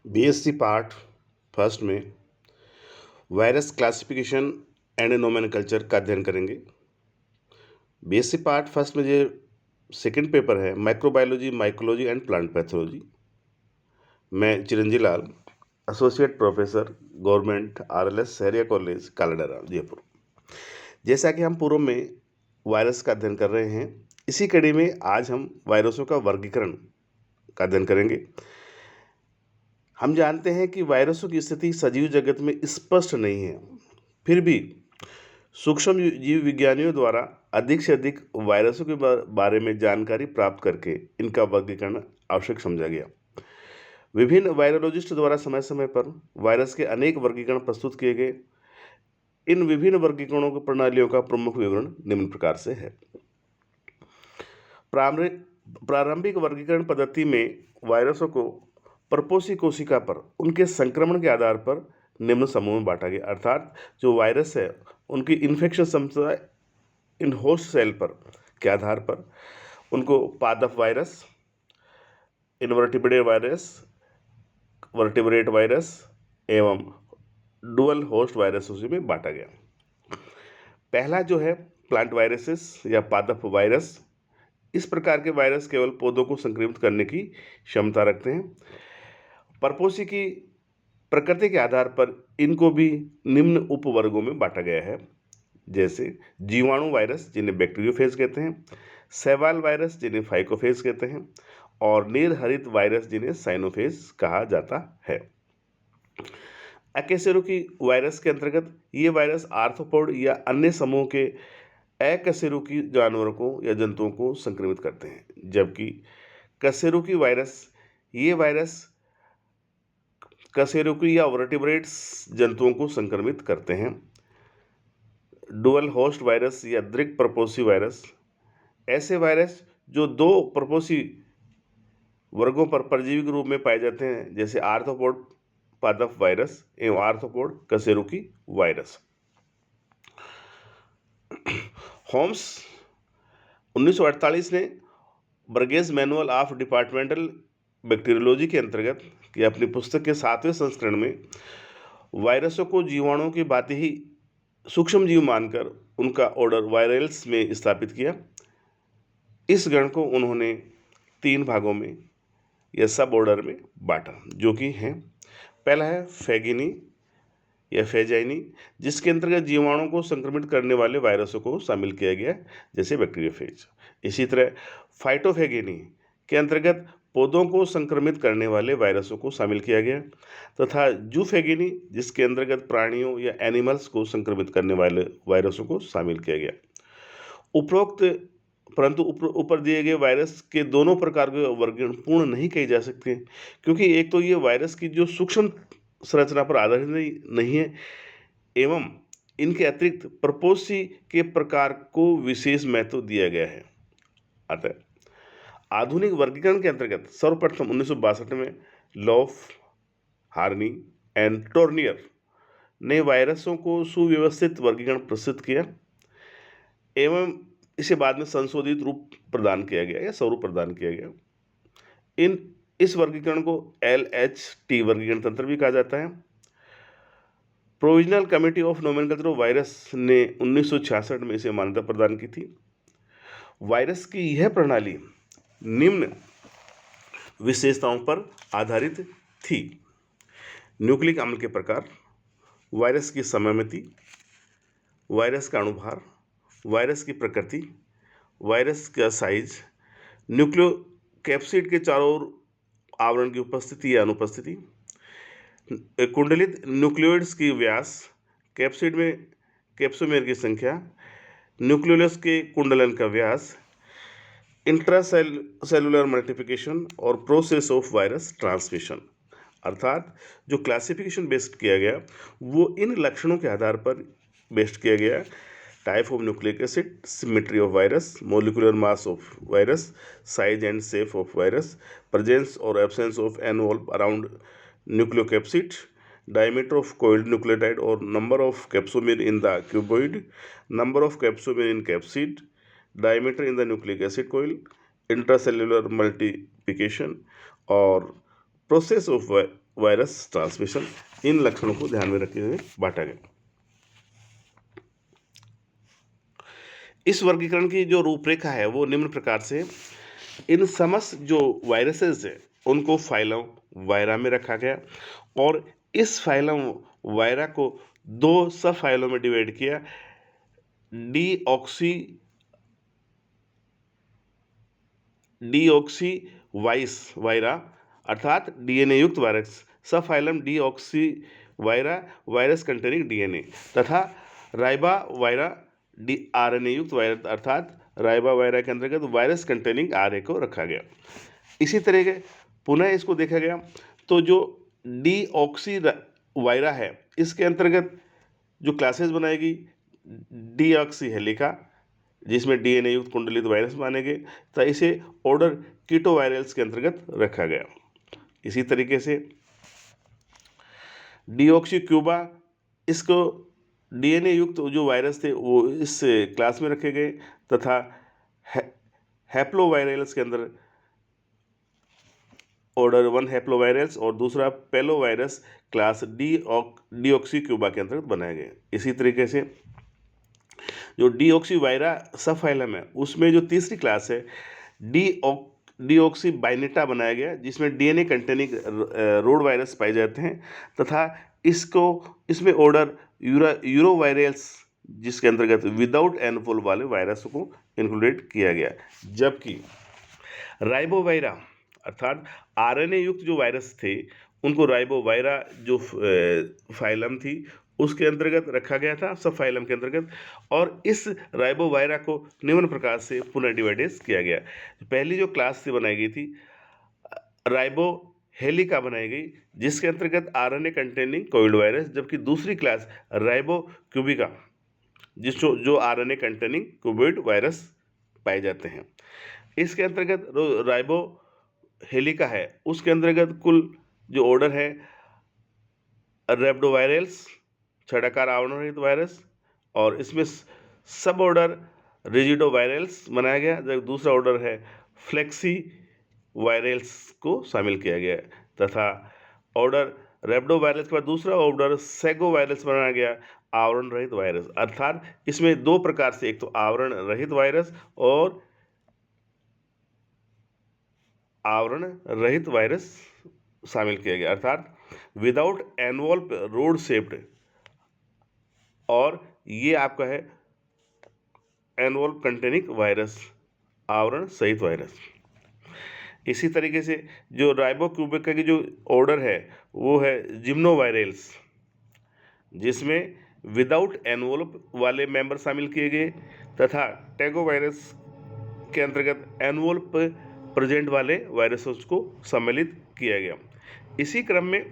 BSc part first में virus classification and nomenclature का अध्ययन करेंगे। बीएससी पार्ट फर्स्ट में जो सेकंड पेपर है microbiology, mycology and plant pathology. मैं Chiranji Lal, associate professor, government RLS Sahariya college Kaladera, Jaipur. जैसा कि हम पूर्व में वायरस का अध्ययन कर रहे हैं, इसी कड़ी में आज हम वायरसों का वर्गीकरण का अध्ययन करेंगे। हम जानते हैं कि वायरसों की स्थिति सजीव जगत में स्पष्ट नहीं है, फिर भी सूक्ष्म जीव विज्ञानियों द्वारा अधिक से अधिक वायरसों के बारे में जानकारी प्राप्त करके इनका वर्गीकरण आवश्यक समझा गया। विभिन्न वायरोलॉजिस्ट द्वारा समय समय पर वायरस के अनेक वर्गीकरण प्रस्तुत किए गए। इन विभिन्न वर्गीकरणों की प्रणालियों का प्रमुख विवरण निम्न प्रकार से है। प्रारंभिक वर्गीकरण पद्धति में वायरसों को परपोषी कोशिका पर उनके संक्रमण के आधार पर निम्न समूह में बांटा गया, अर्थात जो वायरस है उनकी इन्फेक्शन क्षमता इन होस्ट सेल पर के आधार पर उनको पादप virus, invertebrate virus, vertebrate virus एवं डुअल होस्ट वायरस में बांटा गया। पहला जो है प्लांट वायरसेस या पादप वायरस। इस प्रकार के वायरस केवल पौधों को संक्रमित करने की क्षमता रखते हैं। परपोषी की प्रकृति के आधार पर इनको भी निम्न उपवर्गों में बांटा गया है, जैसे जीवाणु वायरस जिन्हें बैक्टीरियोफेज कहते हैं, शैवाल वायरस जिन्हें फाइकोफेज कहते हैं और निर्हरित वायरस जिन्हें साइनोफेज कहा जाता है। अकशेरुकी वायरस के अंतर्गत ये वायरस आर्थ्रोपोड या अन्य समूह के अकशेरुकी जानवरों को या जंतुओं को संक्रमित करते हैं, जबकि कशेरुकी वायरस ये वायरस कशेरुकी या वर्टिब्रेट्स जंतुओं को संक्रमित करते हैं। डुअल होस्ट वायरस या द्विक परपोषी वायरस ऐसे वायरस जो दो परपोषी वर्गों पर परजीवी के रूप में पाए जाते हैं, जैसे आर्थ्रोपोड पादप वायरस एवं आर्थ्रोपोड कशेरुकी वायरस। होम्स 1948 ने Burgess manual of departmental bacteriology के अंतर्गत कि अपनी पुस्तक के 7वें संस्करण में वायरसों को जीवाणुओं की भांति ही सूक्ष्म जीव मानकर उनका ऑर्डर वायरल्स में स्थापित किया। इस गण को उन्होंने 3 भागों में या सब ऑर्डर में बांटा, जो कि हैं, पहला है फैगिनी या फेजाइनी, जिसके अंतर्गत जीवाणुओं को संक्रमित करने वाले वायरसों को शामिल किया गया, जैसे बैक्टीरियोफेज। इसी तरह फाइटोफैगिनी के अंतर्गत पौधों को संक्रमित करने वाले वायरसों को शामिल किया गया, तथा जूफेगिनी जिसके अंतर्गत प्राणियों या एनिमल्स को संक्रमित करने वाले वायरसों को शामिल किया गया। उपरोक्त परंतु ऊपर दिए गए वायरस के दोनों प्रकार के वर्गीकरण पूर्ण नहीं कहे जा सकते, क्योंकि एक तो ये वायरस की जो सूक्ष्म संरचना पर आधारित नहीं है एवं इनके अतिरिक्त परपोषी के प्रकार को विशेष महत्व दिया गया है। अतः आधुनिक वर्गीकरण के अंतर्गत सर्वप्रथम 1962 में लॉफ, हार्नी एंड टोर्नियर ने वायरसों को सुव्यवस्थित वर्गीकरण प्रस्तुत किया एवं इसे बाद में संशोधित रूप प्रदान किया गया या स्वरूप प्रदान किया गया। इस वर्गीकरण को LHT वर्गीकरण तंत्र भी कहा जाता है। Provisional committee of nomenclature of virus ने 1966 में इसे मान्यता प्रदान की थी। वायरस की यह प्रणाली निम्न विशेषताओं पर आधारित थी: न्यूक्लिक अम्ल के प्रकार, वायरस की सममिति, वायरस का अणुभार, वायरस की प्रकृति, वायरस का साइज, न्यूक्लियोकैप्सिड के चारों ओर आवरण की उपस्थिति या अनुपस्थिति, कुंडलित न्यूक्लियोइड्स की व्यास, कैप्सिड में कैप्सोमेर की संख्या, न्यूक्लियोलस के कुंडलन का व्यास, इंट्रासेलुलर मल्टीप्लिकेशन और प्रोसेस ऑफ वायरस ट्रांसमिशन। अर्थात जो क्लासिफिकेशन बेस्ड किया गया वो इन लक्षणों के आधार पर बेस्ड किया गया: type of nucleic acid, symmetry of virus, molecular mass of virus, size and shape of virus, presence और absence of envelope around nucleocapsid, diameter of coiled nucleotide or number of capsomer in the cuboid, number of capsomer in capsid, diameter in the nucleic acid coil, intracellular multiplication और process of virus transmission. इन लक्षणों को ध्यान में रखते हुए बांटा गया। इस वर्गीकरण की जो रूपरेखा है वो निम्न प्रकार से, इन समस्त जो वायरसेस हैं उनको फाइलम वायरा में रखा गया और इस फाइलम वायरा को दो सब फाइलों में डिवाइड किया। डीऑक्सी वाइस वायरा अर्थात डीएनए युक्त वायरस, सब phylum deoxy वायरा virus containing DNA, तथा राइबा वायरा डी आरएनए युक्त वायरस अर्थात राइबा वायरा के अंतर्गत वायरस कंटेनिंग आरए को रखा गया। इसी तरह के पुनः इसको देखा गया तो जो डीऑक्सी वायरा है इसके अंतर्गत जो क्लासेस बनाएगी, डीऑक्सी हेलिका जिसमें डीएनए युक्त कुंडलित वायरस माने गए, तो इसे ऑर्डर कीटोवायरल्स के अंतर्गत रखा गया। इसी तरीके से डीऑक्सी क्यूबा, इसको डीएनए युक्त जो वायरस थे वो इस क्लास में रखे गए, तथा हैप्लोवायरल्स के अंदर ऑर्डर 1 हैप्लोवायरल्स और दूसरा पेलोवायरस क्लास डीऑक्सी क्यूबा के अंतर्गत बनाए गए। इसी तरीके से जो डीऑक्सी वायरा सब फाइलम है उसमें जो तीसरी क्लास है डीऑक्सी बाइनेटा बनाया गया जिसमें डीएनए कंटेनिंग रोड वायरस पाए जाते हैं, तथा इसमें ऑर्डर यूरोवायरल्स जिसके अंतर्गत विदाउट एनवोल्व वाले वायरस को इंक्लूडेड किया गया। जबकि राइबोवायरा अर्थात आरएनए युक्त जो वायरस थे उनको राइबोवायरा जो फाइलम थी उसके अंतर्गत रखा गया था, सब फाइलम के अंतर्गत, और इस राइबोवायरा को निम्न प्रकार से पुनः डिवाइडेड किया गया। पहली जो क्लास से बनाई गई थी राइबो हेलिका बनाई गई जिसके अंतर्गत आरएनए कंटेनिंग कोविड वायरस, जबकि दूसरी क्लास राइबो क्यूबिका जो आरएनए कंटेनिंग कोविड वायरस पाए जाते हैं। इसके अंतर्गत राइबो हेलिका है उसके अंतर्गत कुल जो ऑर्डर है रेप्डोवायरल्स छटाकार आवरण रहित वायरस, और इसमें सब ऑर्डर रिजिडोवायरल्स बनाया गया, जबकि दूसरा ऑर्डर है फ्लेक्सी वायरल्स को शामिल किया गया, तथा ऑर्डर रेप्डोवायरस के बाद दूसरा ऑर्डर सेगो वायरस बनाया गया आवरण रहित वायरस। अर्थात इसमें दो प्रकार से, एक तो आवरण रहित वायरस और आवरण रहित वायरस शामिल किया गया, अर्थात विदाउट एनवॉल्व रोड शेप्ड, और ये आपका है एनवॉल्व कंटेनिंग वायरस आवरण सहित वायरस। इसी तरीके से जो राइबोक्यूबिका की जो ऑर्डर है वो है जिम्नोवायरल्स जिसमें विदाउट एनवॉल्व वाले मेंबर शामिल किए गए, तथा टेगोवायरस के अंतर्गत एनवॉल्व प्रेजेंट वाले वायरसेस को सम्मिलित किया गया। इसी क्रम में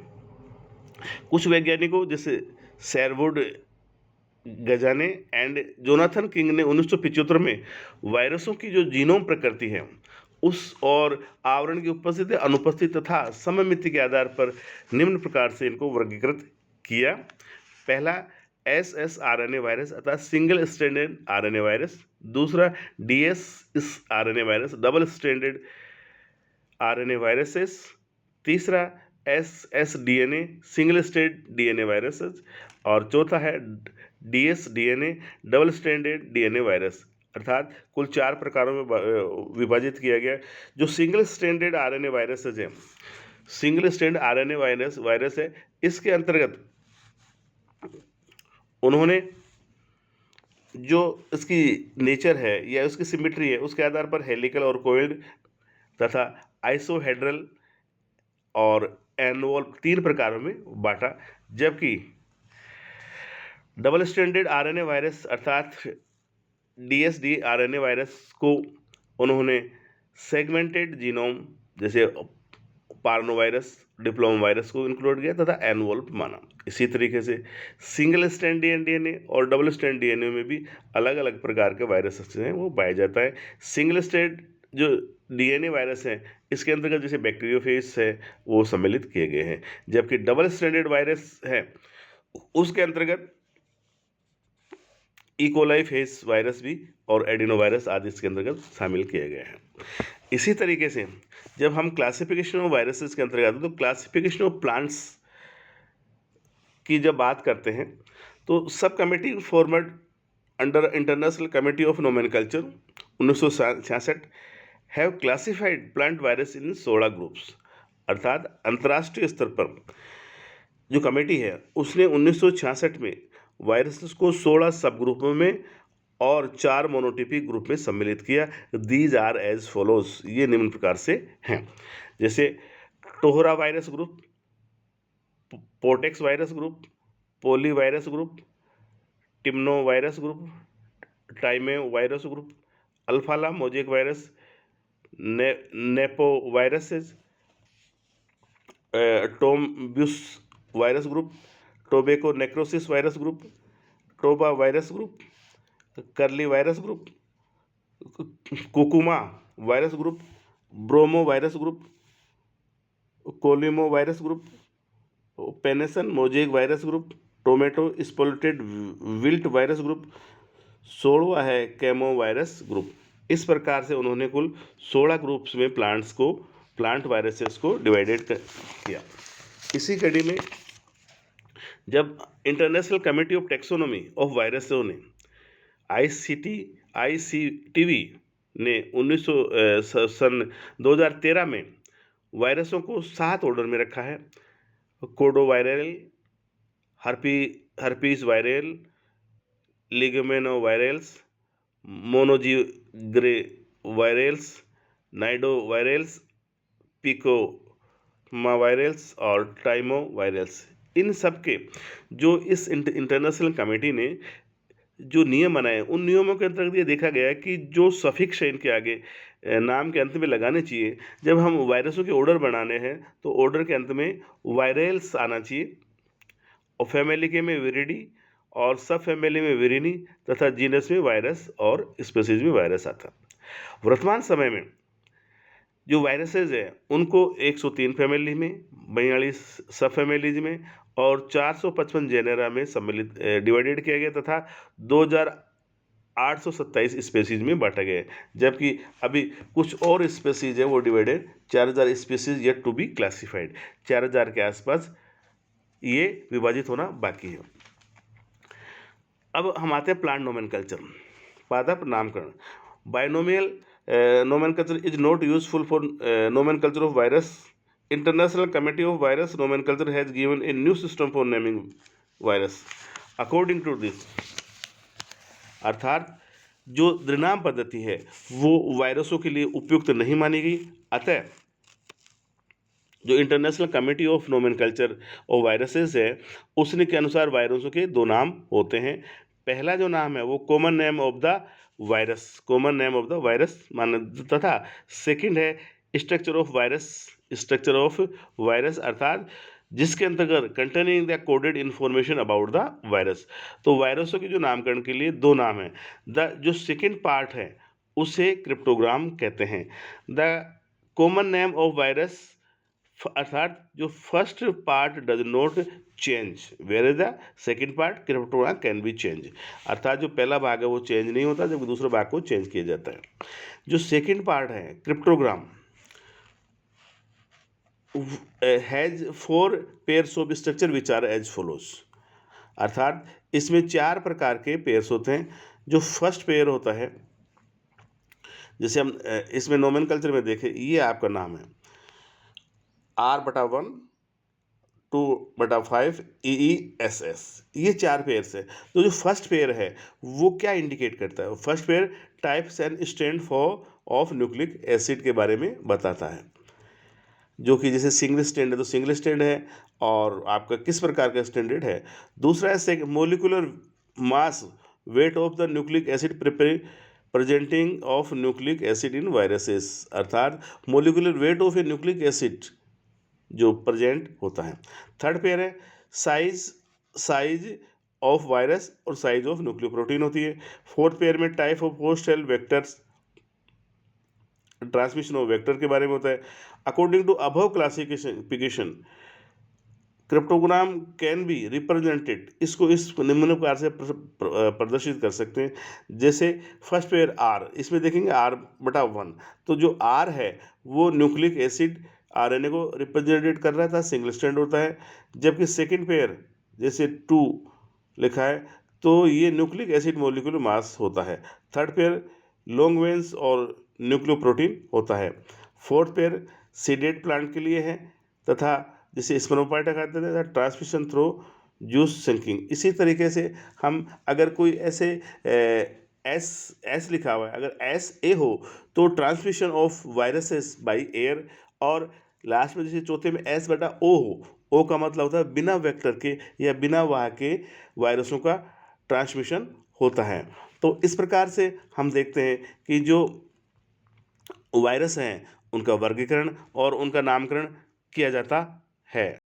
कुछ वैज्ञानिकों जैसे शेरवुड गजाने एंड जोनाथन किंग ने 1975 में वायरसों की जो जीनोम प्रकृति है उस और आवरण की उपस्थिति अनुपस्थिति तथा सममिति के आधार पर निम्न प्रकार से इनको वर्गीकृत किया। पहला एसएसआरएनए वायरस अर्थात सिंगल स्ट्रैंडेड आरएनए वायरस, दूसरा DS RNA virus double stranded RNA viruses, तीसरा एसएसडीएनए सिंगल स्ट्रैंड डीएनए वायरसेस, और चौथा है dsDNA double stranded DNA virus. अर्थात कुल 4 प्रकारों में विभाजित किया गया। जो सिंगल स्ट्रैंडेड आरएनए वायरसेस हैं, सिंगल स्ट्रैंड आरएनए वायरस है, इसके अंतर्गत उन्होंने जो इसकी नेचर है या उसकी सिमेट्री है उसके आधार पर हेलिकल और कोइल्ड तथा आइसोहेड्रल और एनवॉल्व 3 प्रकारों में बांटा। जबकि डबल स्ट्रैंडेड आरएनए वायरस अर्थात डीएसडी आरएनए वायरस को उन्होंने सेगमेंटेड जीनोम जैसे पार्नोवायरस डिप्लोमा वायरस को इंक्लूड किया तथा एनवॉल्व माना। इसी तरीके से सिंगल स्ट्रैंड डीएनए और डबल स्ट्रैंड डीएनए में भी अलग अलग प्रकार के वायरस हैं वो पाया जाता है। सिंगल स्ट्रैंड जो डीएनए वायरस है इसके अंतर्गत जैसे बैक्टीरियोफेज है वो सम्मिलित किए गए हैं, जबकि डबल स्ट्रैंडेड वायरस है उसके अंतर्गत इकोलाई फेस वायरस भी और एडिनोवायरस आदि इसके अंतर्गत शामिल किए गए हैं। इसी तरीके से जब हम क्लासिफिकेशन ऑफ वायरसेस के अंतर्गत आते हैं, तो क्लासिफिकेशन ऑफ प्लांट्स की जब बात करते हैं तो सब committee format under international committee of nomenclature 1966 have classified plant virus in 16 groups. अर्थात अंतर्राष्ट्रीय स्तर पर जो कमेटी है उसने 1966 में वायरसेस को 16 सब ग्रुपों में और 4 मोनोटिपिक ग्रुप में सम्मिलित किया। दीज आर एज फॉलोज, ये निम्न प्रकार से हैं। जैसे tobra virus group, potex virus group, poty virus group, टिम्नो वायरस ग्रुप, टाइमे वायरस ग्रुप, अल्फाला mosaic virus, nepo viruses, tombus virus group, tobacco necrosis virus group, tobamo virus group, carla virus group, cucumo virus group, bromo virus group, caulimo virus group, pea enation mosaic virus group, tomato spotted wilt virus group, 16वां है como virus group. इस प्रकार से उन्होंने कुल 16 groups में plant viruses को divided किया। इसी कड़ी में जब international committee of taxonomy of वायरसों ने आईसीटीवी ने 2013 में वायरसों को 7 ऑर्डर में रखा है। Caudovirales, herpes virales, ligamenvirales, mononega virales, nido virales, picorna virales और टाइमो वायरल्स। इन सब के जो इस इंटरनेशनल कमेटी ने जो नियम बनाए, उन नियमों के अंतर्गत ये देखा गया कि जो सफिक्स है इनके आगे नाम के अंत में लगाने चाहिए। जब हम वायरसों के ऑर्डर बनाने हैं तो ऑर्डर के अंत में वायरल्स आना चाहिए, और फैमिली के में विरिडी और सब फैमिली में विरिनी तथा जीनस में वायरस और स्पीसीज में वायरस आता। वर्तमान समय में जो वायरसेज है उनको 103 फैमिली में, 42 सब फैमिलीज में और 455 जेनेरा में सम्मिलित डिवाइडेड किया गया तथा 2827 स्पेसीज में बांटा गया है। जबकि अभी कुछ और स्पेसीज है वो divided 4000 species yet to be classified, 4000 के आसपास ये विभाजित होना बाकी है। अब हम आते हैं प्लांट नोमेनकल्चर, पादप नामकरण। Binomial nomenclature is not useful for nomenclature of virus. International Committee of Virus Nomenclature has given a new system for naming virus. According to this, अर्थात जो द्विनाम पद्धति है वो वायरसों के लिए उपयुक्त नहीं मानी गई। अतः जो international committee of nomenclature of viruses है उसने के अनुसार वायरसों के 2 नाम होते हैं। पहला जो नाम है वो common name of the virus माना, तथा सेकंड है स्ट्रक्चर ऑफ वायरस अर्थात जिसके अंतर्गत containing the coded information about the virus. तो वायरसों के जो नामकरण के लिए 2 नाम हैं। जो सेकंड पार्ट है उसे क्रिप्टोग्राम कहते हैं। The common name of virus अर्थात जो first part does not change, where is the second part cryptogram can be change. अर्थात जो पहला भाग है वो चेंज नहीं होता जबकि दूसरा भाग को चेंज किया जाता है। जो सेकेंड पार्ट है cryptogram has 4 pairs of structure which are as follows. अर्थात इसमें 4 प्रकार के पेयर्स होते हैं। जो फर्स्ट पेयर होता है, जैसे हम इसमें नोमेनकल्चर में देखें, ये आपका नाम है R/1 2/5 EESS, ये 4 पेयर्स है। तो जो फर्स्ट पेयर है वो क्या इंडिकेट करता है? First pair types and stand for of nucleic acid के बारे में बताता है, जो कि जैसे सिंगल स्टैंड है तो सिंगल स्टैंड है और आपका किस प्रकार का स्टैंडर्ड है। दूसरा है molecular mass weight of the nucleic acid presenting of nucleic acid in viruses. अर्थात molecular weight of a nucleic acid जो प्रेजेंट होता है। थर्ड पेयर है साइज ऑफ वायरस और साइज ऑफ न्यूक्लियोप्रोटीन होती है। फोर्थ पेयर में type of host cell vectors, transmission of vector के बारे में होता है। According to above classification cryptogram can be represented, इसको इस निम्न प्रकार से प्रदर्शित कर सकते हैं। जैसे फर्स्ट पेयर आर, इसमें देखेंगे R/1, तो जो आर है वो न्यूक्लिक एसिड आरएनए को रिप्रेजेंटेड कर रहा था, सिंगल स्ट्रैंड होता है। जबकि सेकंड पेयर जैसे 2 लिखा है तो ये न्यूक्लिक एसिड मोलिकुलर मास होता है। थर्ड पेयर लॉन्ग वेन्स और न्यूक्लियोप्रोटीन होता है। फोर्थ पेयर सीडेड प्लांट के लिए है, तथा जैसे स्पर्मोपाइटा कहते थे ट्रांसमिशन थ्रू जूस सिंकिंग। इसी तरीके से हम अगर कोई ऐसे एस एस लिखा हुआ है, अगर S A हो तो transmission of viruses by air, और लास्ट में जैसे चौथे में S/O हो, O का मतलब होता है बिना वेक्टर के या बिना वाहक के वायरसों का ट्रांसमिशन होता है। तो इस प्रकार से हम देखते हैं कि जो वायरस हैं उनका वर्गीकरण और उनका नामकरण किया जाता है।